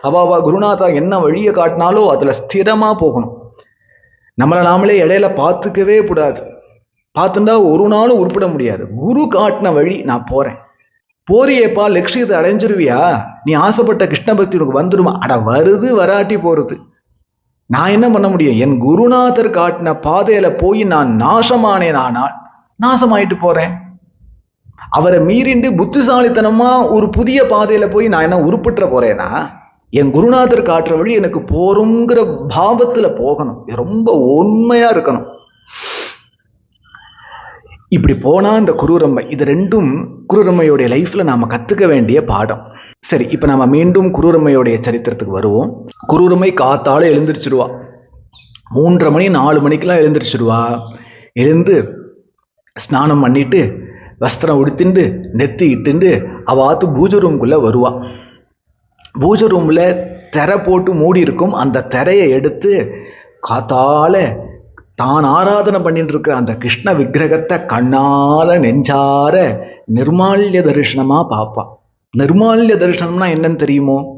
அவ குருநாதா என்ன வழியை காட்டினாலோ அதுல ஸ்திரமா போகணும். நம்மளை நாமளே இடையில பார்த்துக்கவே கூடாது. பார்த்துட்டா ஒரு நாளும் உருப்பிட முடியாது. குரு காட்டின வழி நான் போறேன். போறியேப்பா, லட்சியத்தை அடைஞ்சிருவியா, நீ ஆசைப்பட்ட கிருஷ்ண பக்தி உனக்கு வந்துடுமா? அட வருது, வராட்டி போறது. நான் என்ன பண்ண முடியும்? என் குருநாதர் காட்டின பாதையில போய் நான் நாசமானேன், ஆனால் நாசமாயிட்டு போறேன். அவரை மீறிண்டு புத்திசாலித்தனமா ஒரு புதிய பாதையில போய் நான் என்ன உருப்பிட்டுற போறேன்னா? என் குருநாதர் காட்டுற வழி எனக்கு போறோங்கிற பாவத்துல போகணும். ரொம்ப உண்மையா இருக்கணும். இப்படி போனா இந்த குரூரம்மை, இது ரெண்டும் குரூரம்மையோடைய லைஃப்ல நாம கத்துக்க வேண்டிய பாடம். சரி, இப்ப நம்ம மீண்டும் குரூரம்மையோடைய சரித்திரத்துக்கு வருவோம். குரூரம்மை காத்தால எழுந்திரிச்சிடுவா. 3:30 மணி 4 மணிக்கெல்லாம் எழுந்திரிச்சிடுவா. எழுந்து ஸ்நானம் பண்ணிட்டு வஸ்திரம் உடுத்திண்டு நெத்தி இட்டுண்டு அவாத்து பூஜை ரூம்குள்ள வருவா. பூஜை ரூம்ல திரை போட்டு மூடி இருக்கும். அந்த திரையை எடுத்து காத்தால தான் ஆராதனை பண்ணிட்டு இருக்கிற அந்த கிருஷ்ண விக்கிரகத்தை கண்ணால நெஞ்சார நிர்மால்ய தரிசனமா பார்ப்பா. நிர்மால்ய தரிசனம்னா என்னன்னு தெரியுமோ?